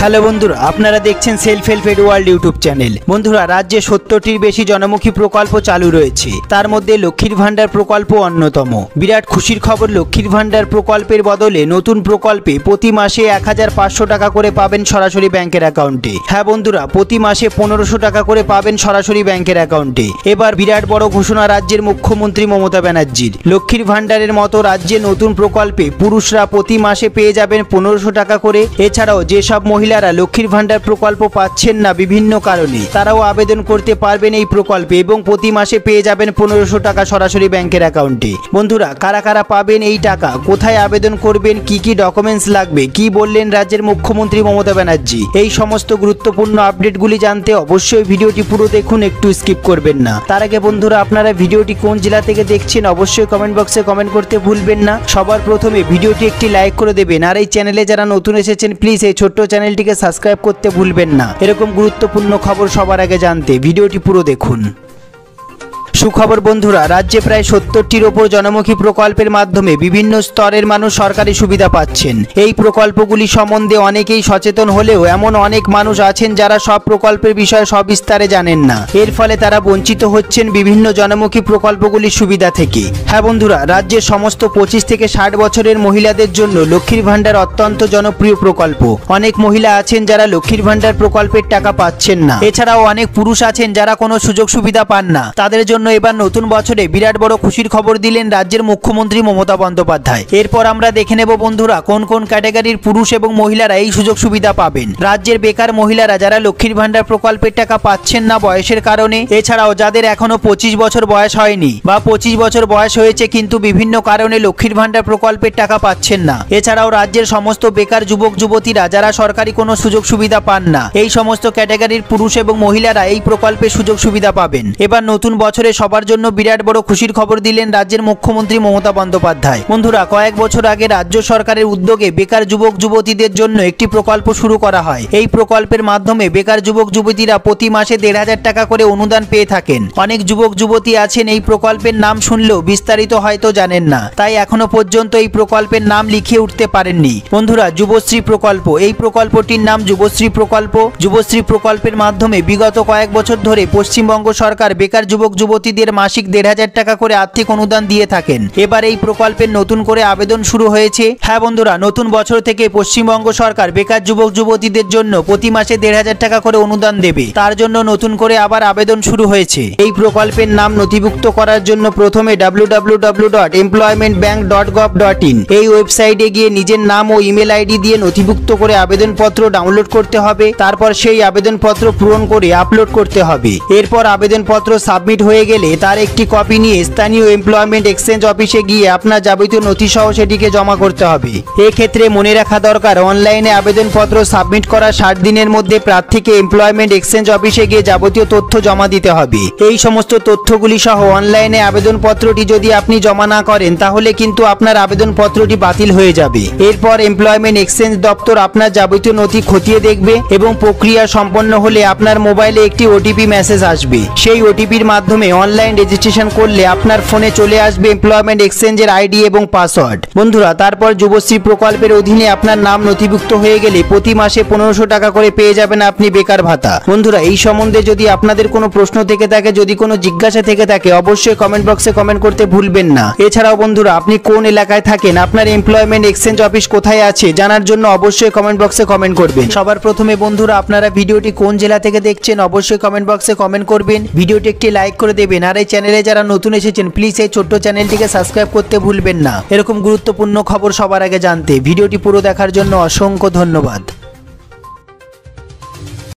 Hello বন্ধুরা, আপনারা দেখছেন self help aid world YouTube channel. বন্ধুরা, রাজ্যে 70টির বেশি জনমুখী প্রকল্প চালু রয়েছে, তার মধ্যে লক্ষ্মীর ভান্ডার প্রকল্প অন্যতম। বিরাট খুশির খবর, লক্ষ্মীর ভান্ডার প্রকল্পের বদলে নতুন প্রকল্পে প্রতি মাসে 1500 টাকা করে পাবেন সরাসরি ব্যাংকের অ্যাকাউন্টে। হ্যাঁ বন্ধুরা, প্রতি মাসে 1500 টাকা করে পাবেন সরাসরি ব্যাংকের অ্যাকাউন্টে। এবার বিরাট বড় ঘোষণা রাজ্যের মুখ্যমন্ত্রী মমতা ব্যানার্জির। লক্ষ্মীর ভান্ডারের মতো রাজ্যে নতুন প্রকল্পে পুরুষরা প্রতি মাসে পেয়ে যাবেন 1500 টাকা করে। এছাড়াও যেসব মহিলারা লক্ষ্মীর ভান্ডার প্রকল্প পাচ্ছেন না বিভিন্ন কারণে, তারাও আবেদন করতে পারবেন এই প্রকল্পে এবং প্রতি মাসে পেয়ে যাবেন 1500 টাকা সরাসরি ব্যাংকের অ্যাকাউন্টে। বন্ধুরা, কারা কারা পাবেন এই টাকা, কোথায় আবেদন করবেন, কি কি ডকুমেন্টস লাগবে, কি বললেন রাজ্যের মুখ্যমন্ত্রী মমতা ব্যানার্জি, এই সমস্ত গুরুত্বপূর্ণ আপডেটগুলি জানতে অবশ্যই ভিডিওটি পুরো দেখুন, একটু স্কিপ করবেন না। তার আগে বন্ধুরা, আপনারা ভিডিওটি কোন জেলা থেকে দেখছেন অবশ্যই কমেন্ট বক্সে কমেন্ট করতে ভুলবেন না। সবার প্রথমে ভিডিওটি একটি লাইক করে দেবেন, আর এই চ্যানেলে যারা নতুন এসেছেন প্লিজ এই ছোট্ট চ্যানেলটিকে সাবস্ক্রাইব করতে ভুলবেন না। এরকম গুরুত্বপূর্ণ খবর সবার আগে জানতে ভিডিওটি পুরো দেখুন। সুখবর বন্ধুরা, রাজ্যে প্রায় 70টির ওপর জনমুখী প্রকল্পের মাধ্যমে বিভিন্ন স্তরের মানুষ সরকারি সুবিধা পাচ্ছেন। এই প্রকল্পগুলি সম্বন্ধে অনেকেই সচেতন হলেও এমন অনেক মানুষ আছেন যারা সব প্রকল্পের বিষয়ে সবিস্তারে জানেন না। এর ফলে তারা বঞ্চিত হচ্ছেন বিভিন্ন জনমুখী প্রকল্পগুলির সুবিধা থেকে। হ্যাঁ বন্ধুরা, রাজ্যের সমস্ত 25 থেকে 60 বছরের মহিলাদের জন্য লক্ষ্মীর ভান্ডার অত্যন্ত জনপ্রিয় প্রকল্প। অনেক মহিলা আছেন যারা লক্ষ্মীর ভান্ডার প্রকল্পের টাকা পাচ্ছেন না। এছাড়াও অনেক পুরুষ আছেন যারা কোনো সুযোগ সুবিধা পান না। তাদের জন্য এবার নতুন বছরে বিরাট বড় খুশির খবর দিলেন রাজ্যের মুখ্যমন্ত্রী মমতা বন্দ্যোপাধ্যায়। এরপর আমরা দেখে নেব বন্ধুরা কোন কোন ক্যাটাগরির পুরুষ এবং মহিলারা এই সুযোগ সুবিধা পাবেন। রাজ্যের বেকার মহিলারা যারা লক্ষ্মীর ভান্ডার প্রকল্পের টাকা পাচ্ছেন না বয়সের কারণে, এছাড়াও যাদের এখনো 25 বছর বয়স হয়নি বা 25 বছর বয়স হয়েছে কিন্তু বিভিন্ন কারণে লক্ষ্মীর ভান্ডার প্রকল্পের টাকা পাচ্ছেন না, এছাড়াও রাজ্যের সমস্ত বেকার যুবক যুবতীরা যারা সরকারি কোনো সুযোগ সুবিধা পান না, এই সমস্ত ক্যাটাগরির পুরুষ এবং মহিলারা এই প্রকল্পের সুযোগ সুবিধা পাবেন। এবার নতুন বছরে সবার জন্য বিরাট বড় খুশির খবর দিলেন রাজ্যের মুখ্যমন্ত্রী মমতা বন্দ্যোপাধ্যায়। বন্ধুরা, কয়েক বছর আগে রাজ্য সরকারের উদ্যোগে বেকার যুবক যুবতীদের জন্য একটি প্রকল্প শুরু করা হয়। এই প্রকল্পের মাধ্যমে বেকার যুবক যুবতীরা প্রতি মাসে 1500 টাকা করে অনুদান পেয়ে থাকেন। অনেক যুবক যুবতী আছেন এই প্রকল্পের নাম শুনলেও বিস্তারিত হয়তো জানেন না, তাই এখনো পর্যন্ত এই প্রকল্পের নাম লিখিয়ে উঠতে পারেননি। বন্ধুরা, যুবশ্রী প্রকল্প, এই প্রকল্পটির নাম যুবশ্রী প্রকল্প। যুবশ্রী প্রকল্পের মাধ্যমে বিগত কয়েক বছর ধরে পশ্চিমবঙ্গ সরকার বেকার যুবক যুবতীদের মাসিক 1500 টাকা করে আর্থিক অনুদান দিয়ে থাকেন। এবার এই প্রকল্পের নতুন করে আবেদন শুরু হয়েছে। হ্যাঁ বন্ধুরা, নতুন বছর থেকে পশ্চিমবঙ্গ সরকার বেকার যুবক যুবতীদের জন্য প্রতি মাসে 1500 টাকা করে অনুদান দেবে। তার জন্য নতুন করে আবার আবেদন শুরু হয়েছে। এই প্রকল্পের নাম নথিভুক্ত করার জন্য প্রথমে www.employmentbank.gov.in এই ওয়েবসাইটে গিয়ে নিজের নাম ও ইমেল আইডি দিয়ে নথিভুক্ত করে আবেদনপত্র ডাউনলোড করতে হবে। তারপর সেই আবেদনপত্র পূরণ করে আপলোড করতে হবে। এরপর আবেদনপত্র সাবমিট হয়ে গেলে তার একটি কপি নিয়ে স্থানীয় এমপ্লয়মেন্ট এক্সচেঞ্জ অফিসে গিয়ে আপনার যাবতীয় নথি সহ সেটিকে জমা করতে হবে। এক্ষেত্রে মনে রাখা দরকার, অনলাইনে আবেদনপত্র সাবমিট করার 60 দিনের মধ্যে প্রার্থীকে এমপ্লয়মেন্ট এক্সচেঞ্জ অফিসে গিয়ে যাবতীয় তথ্য জমা দিতে হবে। এই সমস্ত তথ্যগুলি সহ অনলাইনে আবেদনপত্রটি যদি আপনি জমা না করেন তাহলে কিন্তু আপনার আবেদনপত্রটি বাতিল হয়ে যাবে। এরপর এমপ্লয়মেন্ট এক্সচেঞ্জ দপ্তর আপনার যাবতীয় নথি খতিয়ে দেখবে এবং প্রক্রিয়া সম্পন্ন হলে আপনার মোবাইলে একটি ওটিপি মেসেজ আসবে। সেই ওটিপির মাধ্যমে অনলাইন রেজিস্ট্রেশন করলে আপনার ফোনে চলে আসবে এমপ্লয়মেন্ট এক্সচেঞ্জের আইডি এবং পাসওয়ার্ড। বন্ধুরা, তারপর যুবশ্রী প্রকল্পের অধীনে আপনার নাম নথিভুক্ত হয়ে গেলে প্রতি মাসে 1500 টাকা করে পেয়ে যাবেন আপনি বেকার ভাতা। বন্ধুরা, এই সম্বন্ধে যদি আপনাদের কোনো প্রশ্ন থেকে থাকে, যদি কোনো জিজ্ঞাসা থেকে থাকে, অবশ্যই কমেন্ট বক্সে কমেন্ট করতে ভুলবেন না। এছাড়াও বন্ধুরা, আপনি কোন এলাকায় থাকেন, আপনার এমপ্লয়মেন্ট এক্সচেঞ্জ অফিস কোথায় আছে জানার জন্য অবশ্যই কমেন্ট বক্সে কমেন্ট করবেন। সবার প্রথমে বন্ধুরা, আপনারা ভিডিওটি কোন জেলা থেকে দেখছেন অবশ্যই কমেন্ট বক্সে কমেন্ট করবেন। ভিডিওটি একটি লাইক করে দেবেন, আর এই চ্যানেলে যারা নতুন এসেছেন প্লিজ এই ছোট্ট চ্যানেলটিকে সাবস্ক্রাইব করতে ভুলবেন না। এরকম গুরুত্বপূর্ণ খবর সবার আগে জানতে ভিডিওটি পুরো দেখার জন্য অসংখ্য ধন্যবাদ।